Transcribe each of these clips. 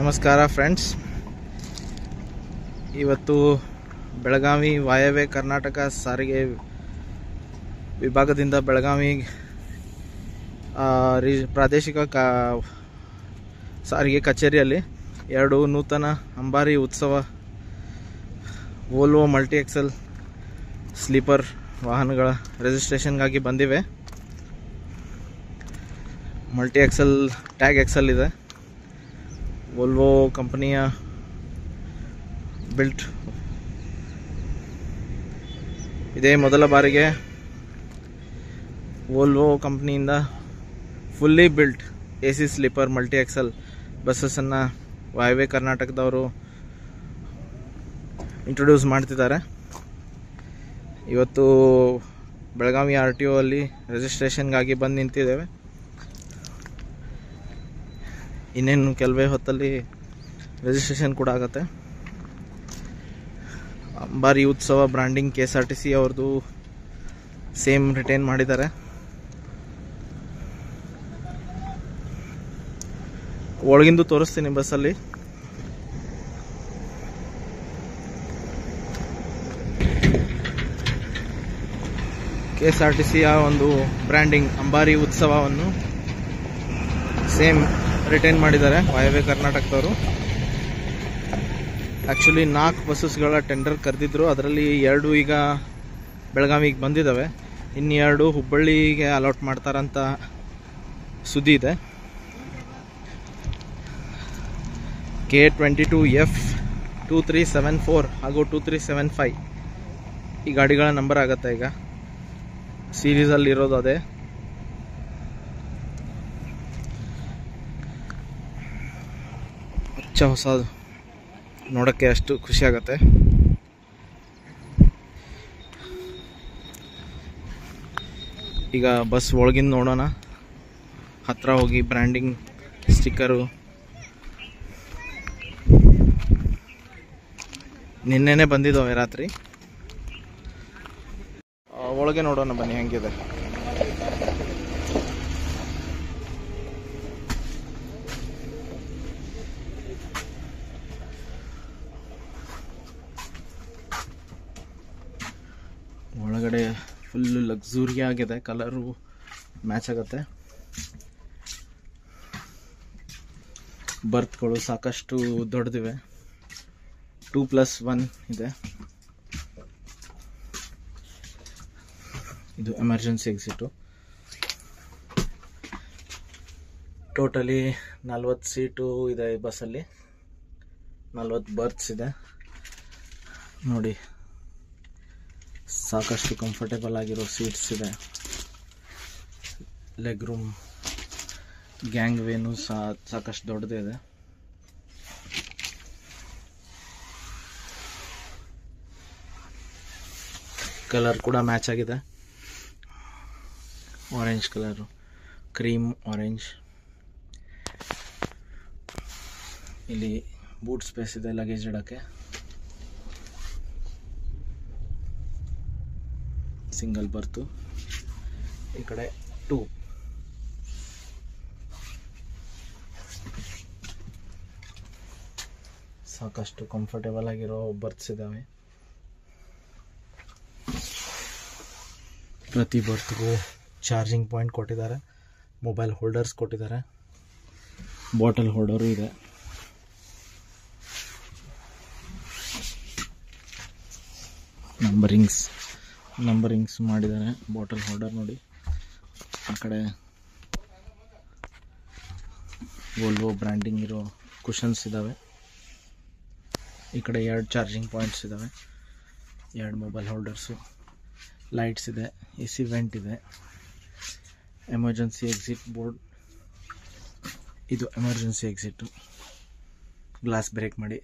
ನಮಸ್ಕಾರ ಫ್ರೆಂಡ್ಸ್. ಇವತ್ತು ಬೆಳಗಾವಿ ವಾಯವ್ಯ ಕರ್ನಾಟಕ ಸಾರಿಗೆ ವಿಭಾಗದಿಂದ ಬೆಳಗಾವಿ ಪ್ರಾದೇಶಿಕ ಸಾರಿಗೆ ಕಚೇರಿಯಲ್ಲಿ 2 ನೂತನ ಅಂಬಾರಿ ಉತ್ಸವ ವೋಲ್ವೋ ಮಲ್ಟಿ ಎಕ್ಸೆಲ್ ಸ್ಲೀಪರ್ ವಾಹನಗಳ ರಿಜಿಸ್ಟ್ರೇಷನ್ಗಾಗಿ ಬಂದಿವೆ. ಮಲ್ಟಿ ಎಕ್ಸೆಲ್ ಟ್ಯಾಗ್ ಎಕ್ಸೆಲ್ ಇದೆ. ವೋಲ್ವೋ ಕಂಪನಿಯ ಬಿಲ್ಟ್ ಇದೇ ಮೊದಲ ಬಾರಿಗೆ ವೋಲ್ವೋ ಕಂಪನಿಯಿಂದ fully built AC sleeper multi axle ಬಸ್ಸನ್ನು ವಾಯವ್ಯ ಕರ್ನಾಟಕದವರು ಇಂಟ್ರೊಡ್ಯೂಸ್ ಮಾಡ್ತಿದ್ದಾರೆ. ಇವತ್ತು ಬೆಳಗಾವಿ RTO ಅಲ್ಲಿ ರಿಜಿಸ್ಟ್ರೇಷನ್ಗಾಗಿ ಬಂದು ನಿಂತಿದ್ದೇವೆ. ಇನ್ನೇನು ಕೆಲವೇ ಹೊತ್ತಲ್ಲಿ ರಿಜಿಸ್ಟ್ರೇಷನ್ ಕೂಡ ಆಗುತ್ತೆ. ಅಂಬಾರಿ ಉತ್ಸವ ಬ್ರ್ಯಾಂಡಿಂಗ್ KSRTC ಅವ್ರದ್ದು ಸೇಮ್ ರಿಟೈನ್ ಮಾಡಿದ್ದಾರೆ. ಒಳಗಿಂದು ತೋರಿಸ್ತೀನಿ ಬಸ್ಸಲ್ಲಿ. KSRTCಯ ಒಂದು ಬ್ರ್ಯಾಂಡಿಂಗ್ ಅಂಬಾರಿ ಉತ್ಸವವನ್ನು ಸೇಮ್ ರಿಟೈನ್ ಮಾಡಿದ್ದಾರೆ ವಾಯವ್ಯ ಕರ್ನಾಟಕದವರು. ಆ್ಯಕ್ಚುಲಿ 4 ಬಸ್ಸಸ್ಗಳ ಟೆಂಡರ್ ಕರೆದಿದ್ರು. ಅದರಲ್ಲಿ 2 ಈಗ ಬೆಳಗಾವಿಗೆ ಬಂದಿದ್ದಾವೆ. ಇನ್ನು 2 ಹುಬ್ಬಳ್ಳಿಗೆ ಅಲಾಟ್ ಮಾಡ್ತಾರಂತ ಸುದ್ದಿ ಇದೆ. K22F 2374 ಹಾಗೂ 2375 ಈ ಗಾಡಿಗಳ ನಂಬರ್ ಆಗುತ್ತೆ. ಈಗ ಸೀರೀಸಲ್ಲಿ ಇರೋದು ಅದೇ. ಹೊಸ ನೋಡೋಕ್ಕೆ ಅಷ್ಟು ಖುಷಿ ಆಗುತ್ತೆ. ಈಗ ಬಸ್ ಒಳಗಿಂದ ನೋಡೋಣ. ಹತ್ರ ಹೋಗಿ ಬ್ರ್ಯಾಂಡಿಂಗ್ ಸ್ಟಿಕ್ಕರು ನಿನ್ನೆನೆ ಬಂದಿದ್ದಾವೆ ರಾತ್ರಿ. ಒಳಗೆ ನೋಡೋಣ ಬನ್ನಿ ಹೆಂಗಿದೆ. ಒಳಗಡೆ ಫುಲ್ಲು ಲಕ್ಸುರಿ ಆಗಿದೆ. ಕಲರು ಮ್ಯಾಚ್ ಆಗುತ್ತೆ. ಬರ್ತ್ಗಳು ಸಾಕಷ್ಟು ದೊಡ್ಡದಿವೆ. 2+1 ಇದೆ. ಇದು ಎಮರ್ಜೆನ್ಸಿ ಎಕ್ಸಿಟು. ಟೋಟಲಿ 40 ಸೀಟು ಇದೆ ಈ ಬಸ್ಸಲ್ಲಿ. 40 ಬರ್ತ್ಸ್ ಇದೆ ನೋಡಿ. ಸಾಕಷ್ಟು ಕಂಫರ್ಟೇಬಲ್ ಆಗಿರೋ ಸೀಟ್ಸ್ ಇದೆ. ಲೆಗ್ ರೂಮ್, ಗ್ಯಾಂಗ್ ವೇನು ಸಾಕಷ್ಟು ದೊಡ್ಡದಿದೆ. ಕಲರ್ ಕೂಡ ಮ್ಯಾಚ್ ಆಗಿದೆ. Orange colour, cream orange. ಇಲ್ಲಿ ಬೂಟ್ ಸ್ಪೇಸ್ ಇದೆ ಲಗೇಜ್ ಇಡೋಕ್ಕೆ. ಸಿಂಗಲ್ ಬರ್ತು. ಈ ಕಡೆ 2 ಸಾಕಷ್ಟು ಕಂಫರ್ಟೇಬಲ್ ಆಗಿರೋ ಬರ್ತ್ಸ್ ಇದ್ದಾವೆ. ಪ್ರತಿ ಬರ್ತ್ಗೂ ಚಾರ್ಜಿಂಗ್ ಪಾಯಿಂಟ್ ಕೊಟ್ಟಿದ್ದಾರೆ. ಮೊಬೈಲ್ ಹೋಲ್ಡರ್ಸ್ ಕೊಟ್ಟಿದ್ದಾರೆ. ಬಾಟಲ್ ಹೋಲ್ಡರು ಇದೆ. ನಂಬರಿಂಗ್ಸ್ ಮಾಡಿದ್ದಾರೆ. ಬಾಟಲ್ ಹೋಲ್ಡರ್ ನೋಡಿ. ಆ ಕಡೆ ವೋಲ್ವೋ ಬ್ರ್ಯಾಂಡಿಂಗ್ ಇರೋ ಕುಷನ್ಸ್ ಇದ್ದಾವೆ. ಈ ಕಡೆ 2 ಚಾರ್ಜಿಂಗ್ ಪಾಯಿಂಟ್ಸ್ ಇದ್ದಾವೆ. 2 ಮೊಬೈಲ್ ಹೋಲ್ಡರ್ಸು. ಲೈಟ್ಸ್ ಇದೆ. AC ವೆಂಟ್ ಇದೆ. Emergency exit board. ಇದು ಎಮರ್ಜೆನ್ಸಿ ಎಕ್ಸಿಟು. ಗ್ಲಾಸ್ ಬ್ರೇಕ್ ಮಾಡಿ.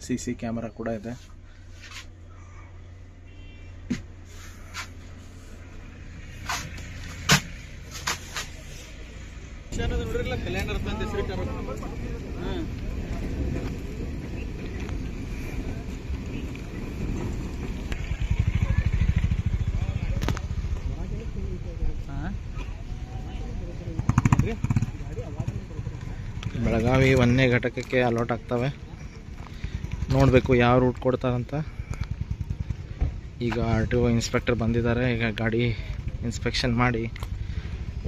CC ಕ್ಯಾಮರಾ ಕೂಡ ಇದೆ. ಬೆಳಗಾವಿ 1ನೇ ಘಟಕಕ್ಕೆ ಅಲಾಟ್ ಆಗ್ತವೆ. ನೋಡಬೇಕು ಯಾವ ರೂಟ್ ಕೊಡ್ತಾರಂತ. ಈಗ RTO ಇನ್ಸ್ಪೆಕ್ಟರ್ ಬಂದಿದ್ದಾರೆ. ಈಗ ಗಾಡಿ ಇನ್ಸ್ಪೆಕ್ಷನ್ ಮಾಡಿ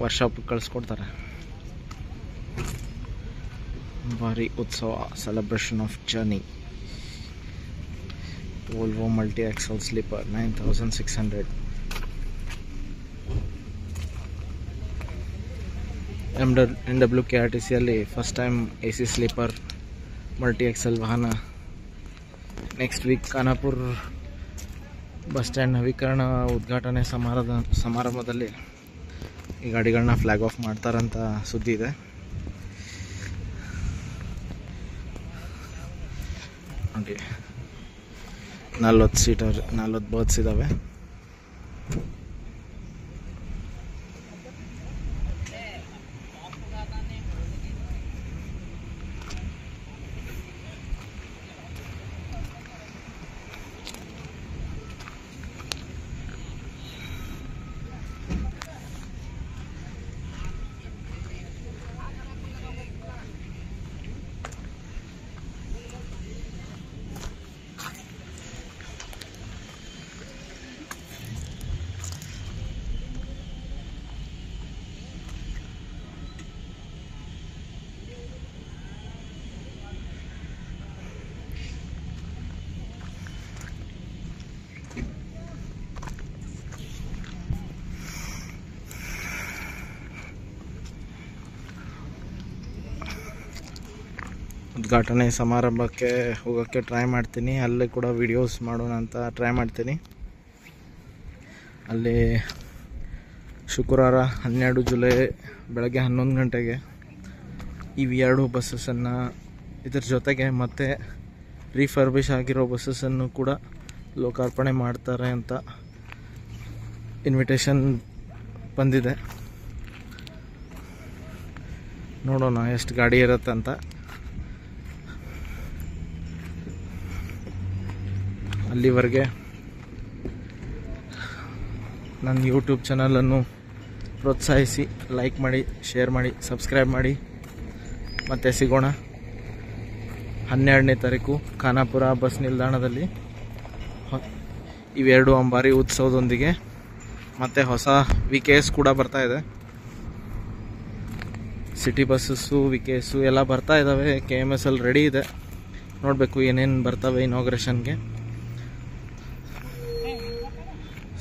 ವರ್ಕ್ಶಾಪ್ ಕಳಿಸ್ಕೊಡ್ತಾರೆ. ಭಾರಿ ಉತ್ಸವ, celebration of journey. Volvo multi axle sleeper 9600. NW KRTC ಅಲ್ಲಿ first time AC sleeper multi axle ವಾಹನ. Next week Khanapur bus stand ನವೀಕರಣ ಉದ್ಘಾಟನೆ ಸಮಾರಂಭದಲ್ಲಿ ಈ ಗಾಡಿಗಳನ್ನ ಫ್ಲ್ಯಾಗ್ ಆಫ್ ಮಾಡ್ತಾರಂತ ಸುದ್ದಿ ಇದೆ. ನೋಡಿ 40 ಸೀಟರ್ 40 ಬರ್ತ್ಸ್ ಇದ್ದಾವೆ. ಉದ್ಘಾಟನೆ ಸಮಾರಂಭಕ್ಕೆ ಹೋಗೋಕ್ಕೆ ಟ್ರೈ ಮಾಡ್ತೀನಿ. ಅಲ್ಲಿ ಕೂಡ ವಿಡಿಯೋಸ್ ಮಾಡೋಣ ಅಂತ ಟ್ರೈ ಮಾಡ್ತೀನಿ. ಅಲ್ಲಿ ಶುಕ್ರವಾರ 12 ಜುಲೈ ಬೆಳಗ್ಗೆ 11 ಗಂಟೆಗೆ ಇವು 2 ಬಸ್ಸನ್ನು ಇದರ ಜೊತೆಗೆ ಮತ್ತೆ ರೀಫರ್ಬಿಶ್ ಆಗಿರೋ ಬಸ್ಸನ್ನು ಕೂಡ ಲೋಕಾರ್ಪಣೆ ಮಾಡ್ತಾರೆ ಅಂತ ಇನ್ವಿಟೇಷನ್ ಬಂದಿದೆ. ನೋಡೋಣ ಎಷ್ಟು ಗಾಡಿ ಇರುತ್ತೆ ಅಂತ. ಅಲ್ಲಿವರೆಗೆ ನನ್ನ ಯೂಟ್ಯೂಬ್ ಚಾನಲನ್ನು ಪ್ರೋತ್ಸಾಹಿಸಿ, ಲೈಕ್ ಮಾಡಿ, ಶೇರ್ ಮಾಡಿ, ಸಬ್ಸ್ಕ್ರೈಬ್ ಮಾಡಿ. ಮತ್ತೆ ಸಿಗೋಣ 12ನೇ ತಾರೀಕು ಖಾನಾಪುರ ಬಸ್ ನಿಲ್ದಾಣದಲ್ಲಿ ಇವೆರಡು ಅಂಬಾರಿ ಉತ್ಸವದೊಂದಿಗೆ. ಮತ್ತು ಹೊಸ VKS ಕೂಡ ಬರ್ತಾ ಇದೆ. ಸಿಟಿ ಬಸ್ಸಸ್ಸು VKS ಎಲ್ಲ ಬರ್ತಾ ಇದ್ದಾವೆ. KMSL ರೆಡಿ ಇದೆ. ನೋಡಬೇಕು ಏನೇನು ಬರ್ತವೆ ಇನಾಗ್ರೇಷನ್ಗೆ.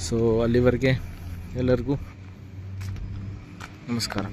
ಸೊ ಅಲ್ಲಿವರೆಗೆ ಎಲ್ಲರಿಗೂ ನಮಸ್ಕಾರ.